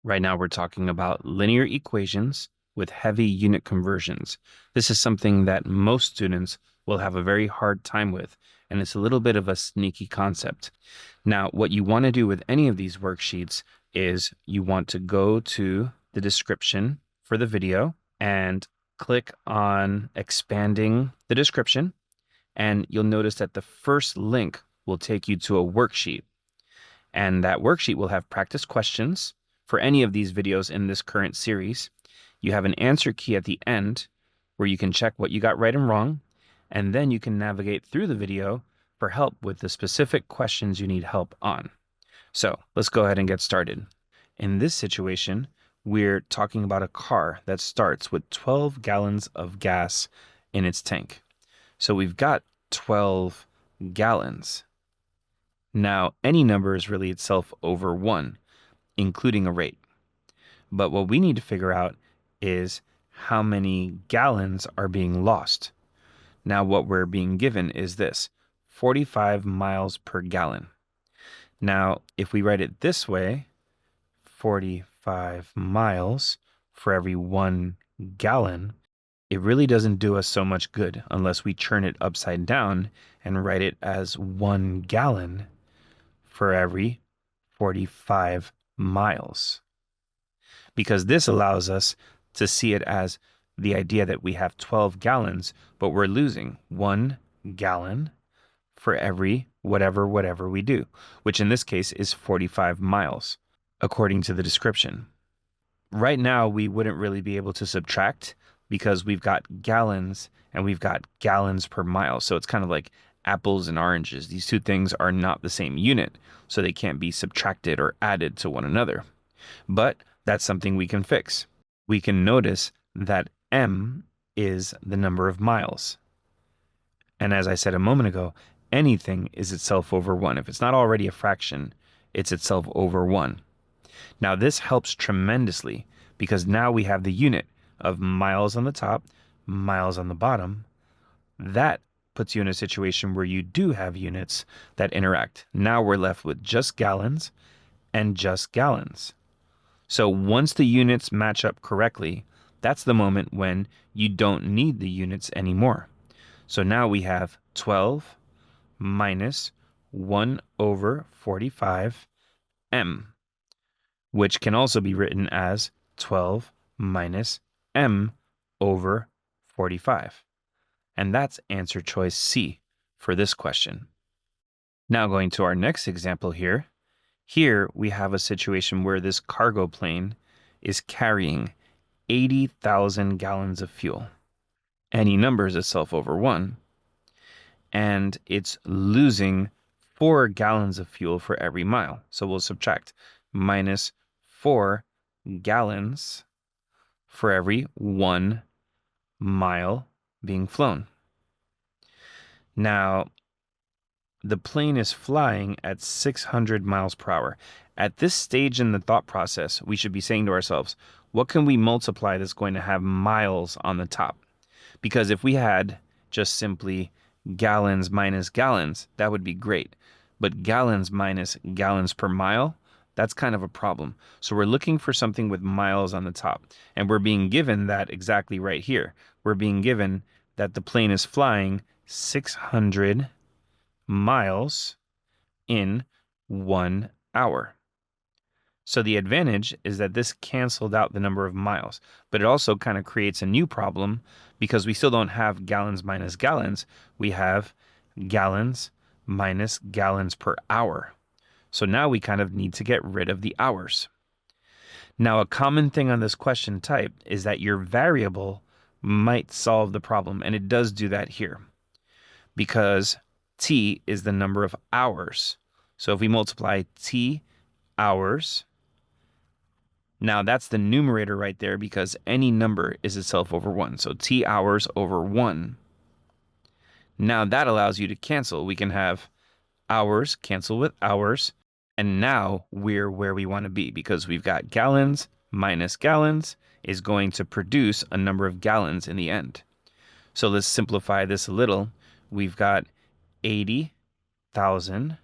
Right now, we're talking about linear equations with heavy unit conversions. This is something that most students will have a very hard time with, and it's a little bit of a sneaky concept. Now, what you want to do with any of these worksheets is you want to go to the description for the video and click on expanding the description, and you'll notice that the first link will take you to a worksheet. And that worksheet will have practice questions for any of these videos in this current series. You have an answer key at the end where you can check what you got right and wrong, and then you can navigate through the video for help with the specific questions you need help on. So let's go ahead and get started. In this situation, we're talking about a car that starts with 12 gallons of gas in its tank. So we've got 12 gallons. Now, any number is really itself over 1, including a rate. But what we need to figure out is how many gallons are being lost. Now, what we're being given is this, 45 miles per gallon. Now, if we write it this way, 45 miles for every 1 gallon, it really doesn't do us so much good unless we turn it upside down and write it as 1 gallon for every 45 miles. Because this allows us to see it as the idea that we have 12 gallons, but we're losing 1 gallon for every whatever we do, which in this case is 45 miles, according to the description. Right now, we wouldn't really be able to subtract because we've got gallons and we've got gallons per mile. So it's kind of like apples and oranges. These two things are not the same unit, so they can't be subtracted or added to one another. But that's something we can fix. We can notice that M is the number of miles. And as I said a moment ago, anything is itself over 1. If it's not already a fraction, it's itself over 1. Now this helps tremendously because now we have the unit of miles on the top, miles on the bottom. That puts you in a situation where you do have units that interact. Now we're left with just gallons and just gallons. So once the units match up correctly, that's the moment when you don't need the units anymore. So now we have 12 minus 1 over 45 m, which can also be written as 12 minus m over 45. And that's answer choice C for this question. Now going to our next example here. Here we have a situation where this cargo plane is carrying 80,000 gallons of fuel. Any number is itself over 1. And it's losing 4 gallons of fuel for every mile. So we'll subtract minus 4 gallons for every 1 mile being flown. Now, the plane is flying at 600 miles per hour. At this stage in the thought process, we should be saying to ourselves, what can we multiply that's going to have miles on the top? Because if we had just simply gallons minus gallons, that would be great. But gallons minus gallons per mile, that's kind of a problem. So we're looking for something with miles on the top. And we're being given that exactly right here. We're being given that the plane is flying 600 miles in 1 hour. So the advantage is that this canceled out the number of miles, but it also kind of creates a new problem because we still don't have gallons minus gallons. We have gallons minus gallons per hour. So now we kind of need to get rid of the hours. Now, a common thing on this question type is that your variable might solve the problem, and it does do that here because T is the number of hours. So if we multiply T hours, now that's the numerator right there because any number is itself over 1. So T hours over 1. Now that allows you to cancel. We can have hours cancel with hours. And now we're where we want to be because we've got gallons minus gallons is going to produce a number of gallons in the end. So let's simplify this a little. We've got 80,000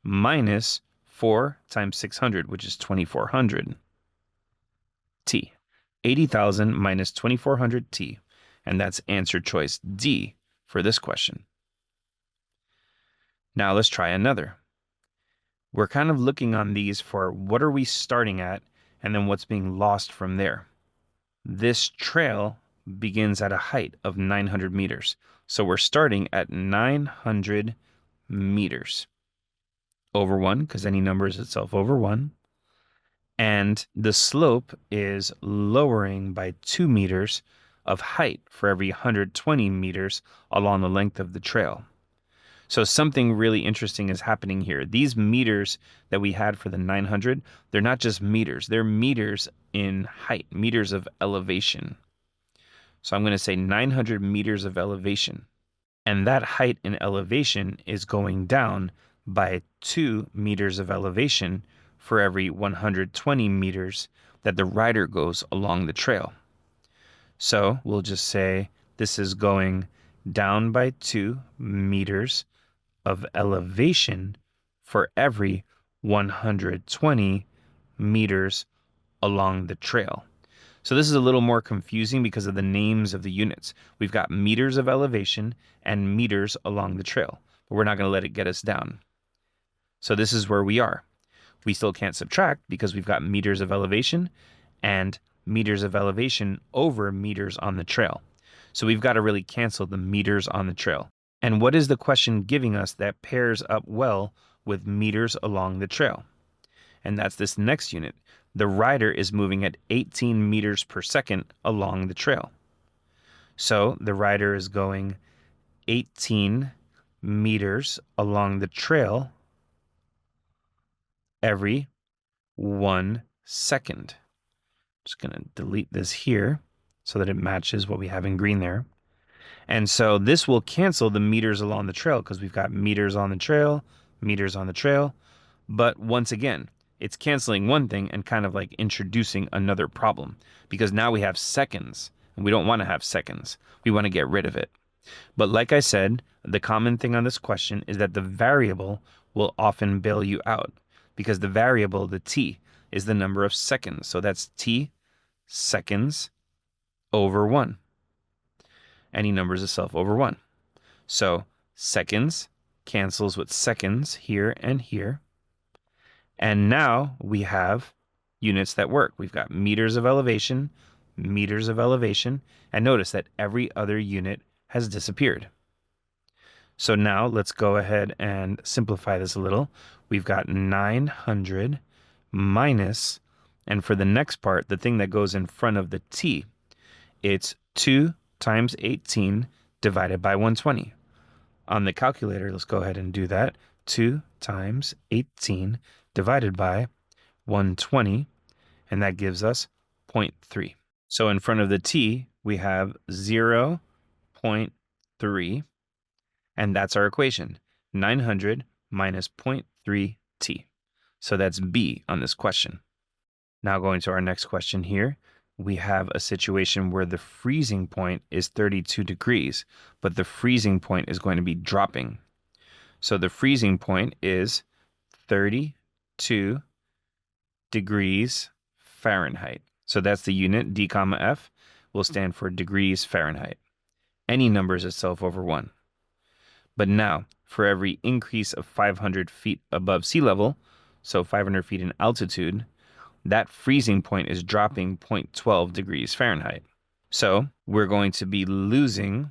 minus 4 times 600, which is 2,400. t. 80,000 minus 2,400 t. And that's answer choice D for this question. Now let's try another. We're kind of looking on these for what are we starting at and then what's being lost from there. This trail begins at a height of 900 meters. So we're starting at 900 meters over 1, because any number is itself over 1. And the slope is lowering by 2 meters of height for every 120 meters along the length of the trail. So something really interesting is happening here. These meters that we had for the 900, they're not just meters. They're meters in height, meters of elevation. So I'm going to say 900 meters of elevation. And that height in elevation is going down by 2 meters of elevation for every 120 meters that the rider goes along the trail. So we'll just say this is going down by 2 meters of elevation for every 120 meters along the trail. So this is a little more confusing because of the names of the units. We've got meters of elevation and meters along the trail, but we're not going to let it get us down. So this is where we are. We still can't subtract because we've got meters of elevation and meters of elevation over meters on the trail. So we've got to really cancel the meters on the trail. And what is the question giving us that pairs up well with meters along the trail? And that's this next unit. The rider is moving at 18 meters per second along the trail. So the rider is going 18 meters along the trail every 1 second. Just going to delete this here so that it matches what we have in green there. And so this will cancel the meters along the trail because we've got meters on the trail, meters on the trail. But once again, it's canceling one thing and kind of like introducing another problem because now we have seconds and we don't want to have seconds. We want to get rid of it. But like I said, the common thing on this question is that the variable will often bail you out because the variable, the t, is the number of seconds. So that's t seconds over 1. Any number is itself over 1. So seconds cancels with seconds here and here. And now we have units that work. We've got meters of elevation, and notice that every other unit has disappeared. So now let's go ahead and simplify this a little. We've got 900 minus, and for the next part, the thing that goes in front of the t, it's 2 times 18 divided by 120. On the calculator, let's go ahead and do that. 2 times 18 divided by 120, and that gives us 0.3. So in front of the t, we have 0.3, and that's our equation, 900 minus 0.3 t. So that's B on this question. Now going to our next question here, we have a situation where the freezing point is 32 degrees, but the freezing point is going to be dropping. So the freezing point is 32 degrees Fahrenheit. So that's the unit, D, F, will stand for degrees Fahrenheit. Any number is itself over 1. But now, for every increase of 500 feet above sea level, so 500 feet in altitude, that freezing point is dropping 0.12 degrees Fahrenheit. So we're going to be losing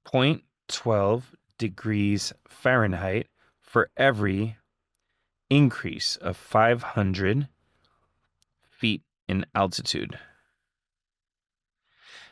0.12 degrees Fahrenheit for every increase of 500 feet in altitude.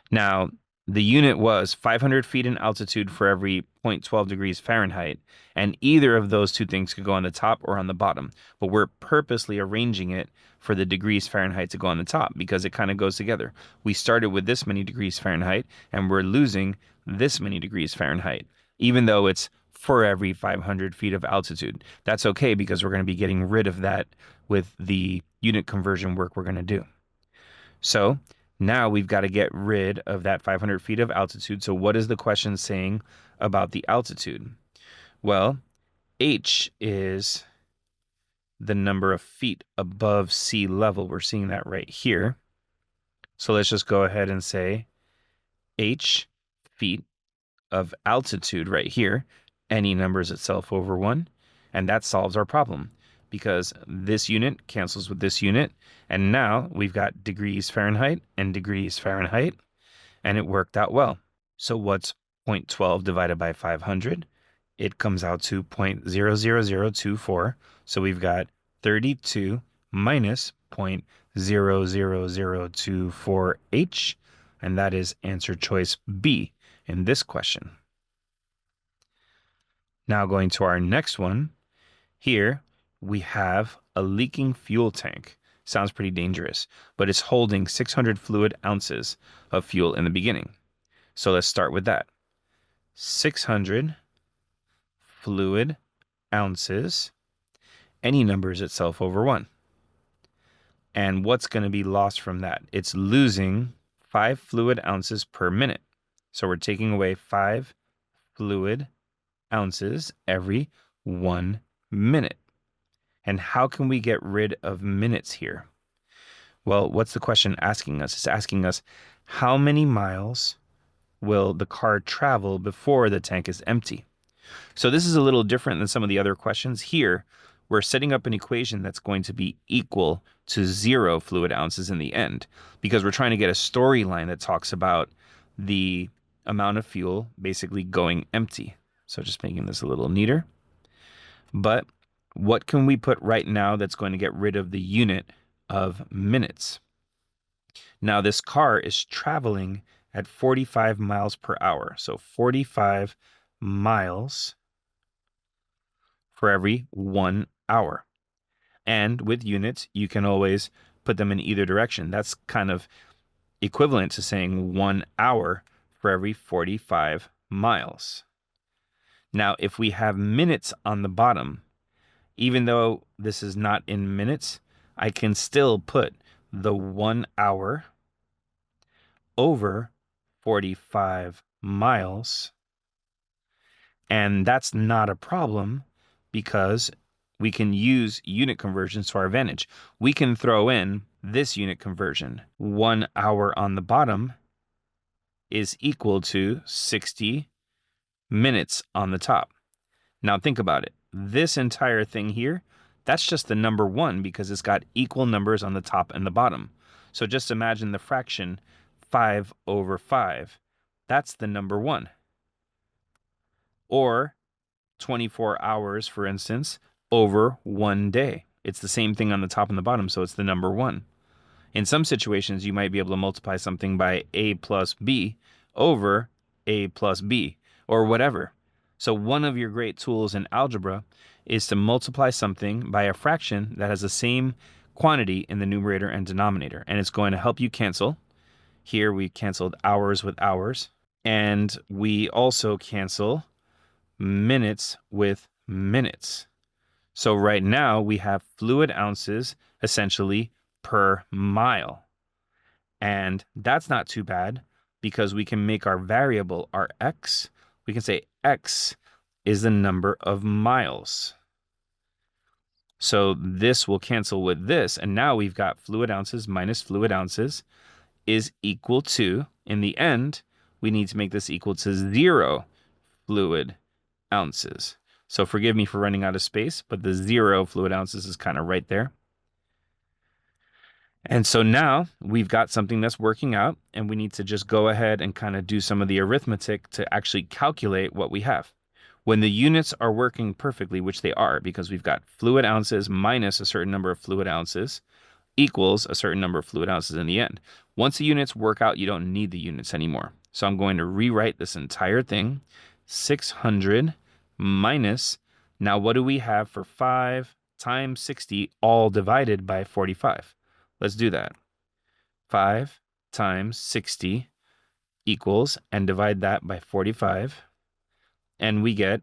Now, the unit was 500 feet in altitude for every 0.12 degrees Fahrenheit, and either of those two things could go on the top or on the bottom, but we're purposely arranging it for the degrees Fahrenheit to go on the top because it kind of goes together. We started with this many degrees Fahrenheit, and we're losing this many degrees Fahrenheit, even though it's for every 500 feet of altitude. That's okay because we're going to be getting rid of that with the unit conversion work we're going to do. So now we've got to get rid of that 500 feet of altitude. So what is the question saying about the altitude? Well, H is the number of feet above sea level. We're seeing that right here. So let's just go ahead and say h feet of altitude right here. Any numbers itself over 1. And that solves our problem because this unit cancels with this unit. And now we've got degrees Fahrenheit and degrees Fahrenheit. And it worked out well. So what's 0.12 divided by 500? It comes out to 0.00024. So we've got 32 minus 0.00024h, and that is answer choice B in this question. Now going to our next one. Here we have a leaking fuel tank. Sounds pretty dangerous, but it's holding 600 fluid ounces of fuel in the beginning. So let's start with that. 600 fluid ounces, any numbers itself over 1. And what's going to be lost from that? It's losing 5 fluid ounces per minute. So we're taking away 5 fluid ounces every 1 minute. And how can we get rid of minutes here? Well, what's the question asking us? It's asking us, how many miles will the car travel before the tank is empty? So this is a little different than some of the other questions. Here, we're setting up an equation that's going to be equal to 0 fluid ounces in the end, because we're trying to get a storyline that talks about the amount of fuel basically going empty. So just making this a little neater. But what can we put right now that's going to get rid of the unit of minutes? Now this car is traveling at 45 miles per hour. So 45 miles for every 1 hour. And with units, you can always put them in either direction. That's kind of equivalent to saying 1 hour for every 45 miles. Now, if we have minutes on the bottom, even though this is not in minutes, I can still put the 1 hour over 45 miles. And that's not a problem because we can use unit conversions to our advantage. We can throw in this unit conversion. 1 hour on the bottom is equal to 60 minutes on the top. Now think about it. This entire thing here, that's just the number 1 because it's got equal numbers on the top and the bottom. So just imagine the fraction 5 over 5. That's the number 1. Or 24 hours, for instance, over 1 day. It's the same thing on the top and the bottom, so it's the number 1. In some situations, you might be able to multiply something by a plus b over a plus b, or whatever. So one of your great tools in algebra is to multiply something by a fraction that has the same quantity in the numerator and denominator, and it's going to help you cancel. Here we canceled hours with hours, and we also cancel minutes with minutes. So right now we have fluid ounces essentially per mile. And that's not too bad because we can make our variable our x. We can say x is the number of miles. So this will cancel with this. And now we've got fluid ounces minus fluid ounces is equal to, in the end, we need to make this equal to 0 fluid ounces. So forgive me for running out of space, but the 0 fluid ounces is kind of right there. And so now we've got something that's working out, and we need to just go ahead and kind of do some of the arithmetic to actually calculate what we have. When the units are working perfectly, which they are, because we've got fluid ounces minus a certain number of fluid ounces equals a certain number of fluid ounces in the end. Once the units work out, you don't need the units anymore. So I'm going to rewrite this entire thing. 600 minus, now what do we have for 5 times 60 all divided by 45? Let's do that. 5 times 60 equals, and divide that by 45, and we get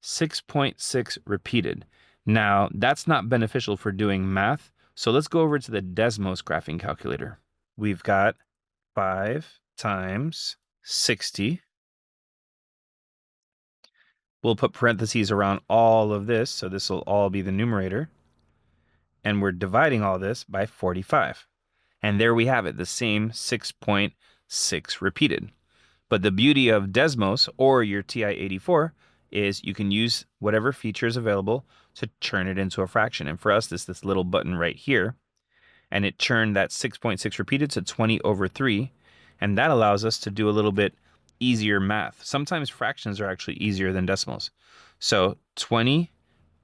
6.6 repeated. Now, that's not beneficial for doing math, so let's go over to the Desmos graphing calculator. We've got 5 times 60. We'll put parentheses around all of this, so this will all be the numerator. and we're dividing all this by 45. And there we have it, the same 6.6 repeated. But the beauty of Desmos or your TI-84 is you can use whatever feature is available to churn it into a fraction. And for us, this little button right here, and it churned that 6.6 repeated to 20 over 3. And that allows us to do a little bit easier math. Sometimes fractions are actually easier than decimals. So 20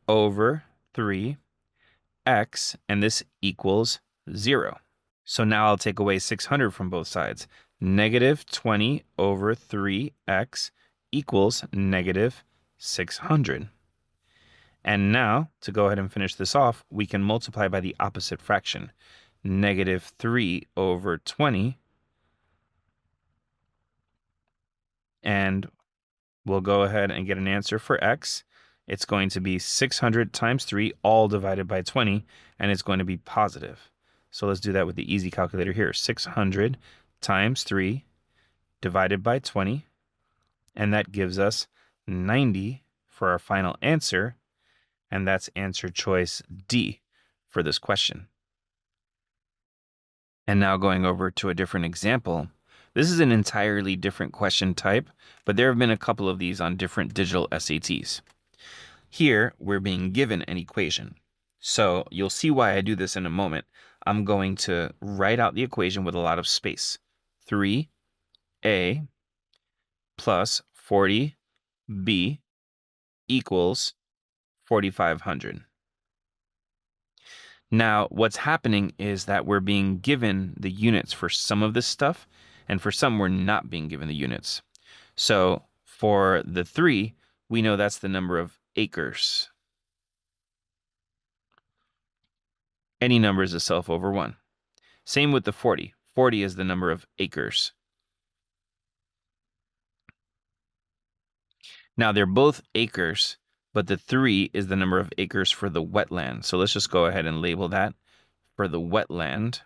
over 3x, and this equals 0. So now I'll take away 600 from both sides. Negative 20 over 3x equals negative 600. And now, to go ahead and finish this off, we can multiply by the opposite fraction. Negative 3 over 20. And we'll go ahead and get an answer for x. It's going to be 600 times 3, all divided by 20, and it's going to be positive. So let's do that with the easy calculator here. 600 times 3 divided by 20, and that gives us 90 for our final answer, and that's answer choice D for this question. And now going over to a different example. This is an entirely different question type, but there have been a couple of these on different digital SATs. Here, we're being given an equation. So you'll see why I do this in a moment. I'm going to write out the equation with a lot of space. 3a plus 40b equals 4,500. Now, what's happening is that we're being given the units for some of this stuff, and for some, we're not being given the units. So for the 3, we know that's the number of acres. Any number is a self over 1. Same with the 40. 40 is the number of acres. Now, they're both acres, but the 3 is the number of acres for the wetland. So let's just go ahead and label that for the wetland.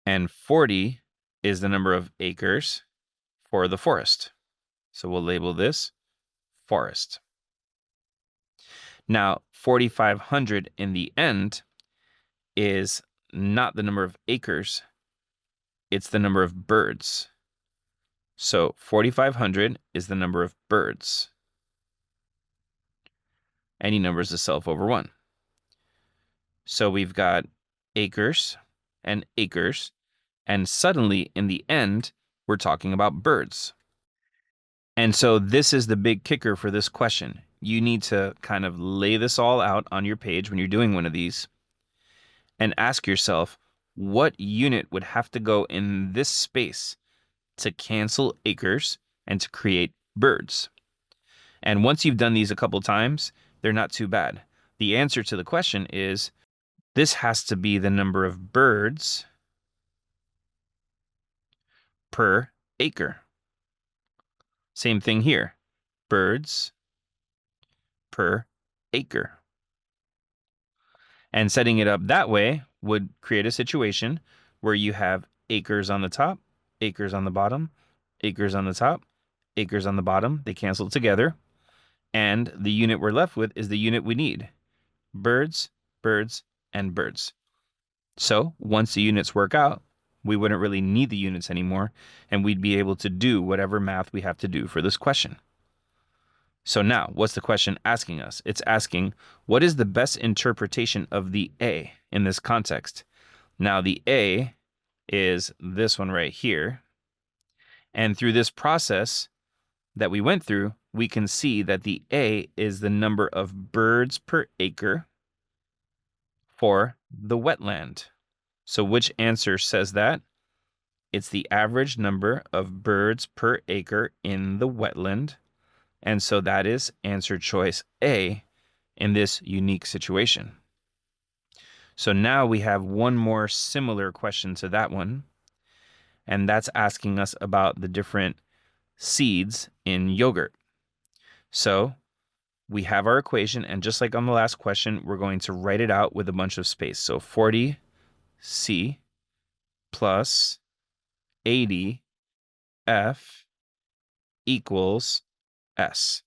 And 40 is the number of acres for the forest. So we'll label this forest. Now, 4,500 in the end is not the number of acres, it's the number of birds. So 4,500 is the number of birds. Any number is a self over 1. So we've got acres, and suddenly in the end, we're talking about birds. And so this is the big kicker for this question. You need to kind of lay this all out on your page when you're doing one of these and ask yourself, what unit would have to go in this space to cancel acres and to create birds? And once you've done these a couple times, they're not too bad. The answer to the question is, this has to be the number of birds per acre. Same thing here, birds per acre. And setting it up that way would create a situation where you have acres on the top, acres on the bottom, acres on the top, acres on the bottom. They cancel together. And the unit we're left with is the unit we need. Birds, birds, and birds. So once the units work out, we wouldn't really need the units anymore, and we'd be able to do whatever math we have to do for this question. So now, what's the question asking us? It's asking, what is the best interpretation of the A in this context? Now, the A is this one right here. And through this process that we went through, we can see that the A is the number of birds per acre for the wetland. So which answer says that? It's the average number of birds per acre in the wetland. And so that is answer choice A in this unique situation. So now we have one more similar question to that one, and that's asking us about the different seeds in yogurt. So we have our equation, and just like on the last question, we're going to write it out with a bunch of space. So 40C plus 80F equals S.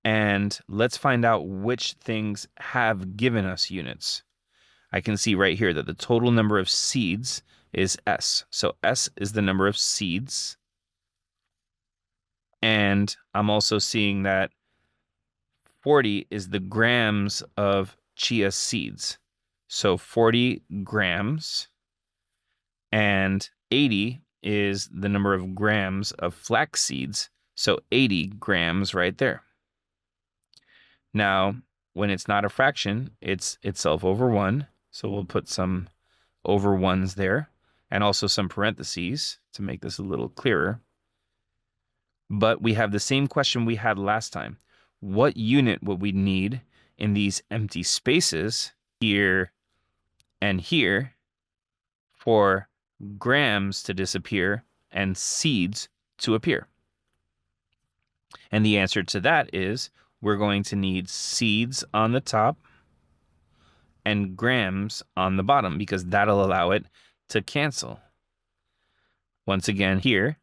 And let's find out which things have given us units. I can see right here that the total number of seeds is S. So S is the number of seeds. And I'm also seeing that 40 is the grams of chia seeds. So 40 grams, and 80 is the number of grams of flax seeds. So 80 grams right there. Now, when it's not a fraction, it's itself over 1. So we'll put some over 1s there, and also some parentheses to make this a little clearer. But we have the same question we had last time. What unit would we need in these empty spaces here and here for grams to disappear and seeds to appear? And the answer to that is we're going to need seeds on the top and grams on the bottom, because that'll allow it to cancel. Once again here,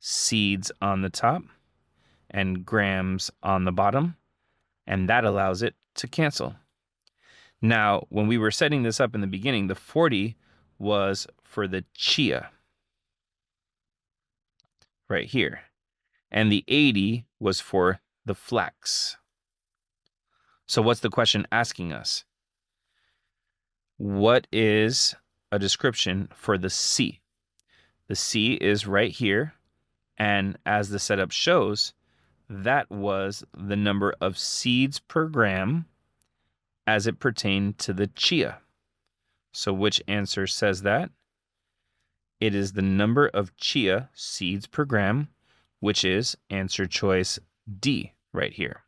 seeds on the top and grams on the bottom, and that allows it to cancel. Now, when we were setting this up in the beginning, the 40 was for the chia right here, and the 80 was for the flax. So what's the question asking us? What is a description for the C? The C is right here, and as the setup shows, that was the number of seeds per gram as it pertained to the chia. So which answer says that? It is the number of chia seeds per gram, which is answer choice D right here.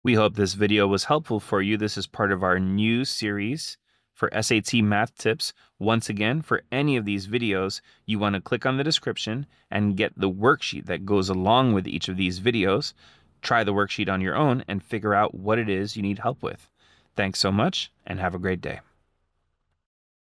We hope this video was helpful for you. This is part of our new series for SAT math tips. Once again, for any of these videos, you want to click on the description and get the worksheet that goes along with each of these videos. Try the worksheet on your own and figure out what it is you need help with. Thanks so much, and have a great day.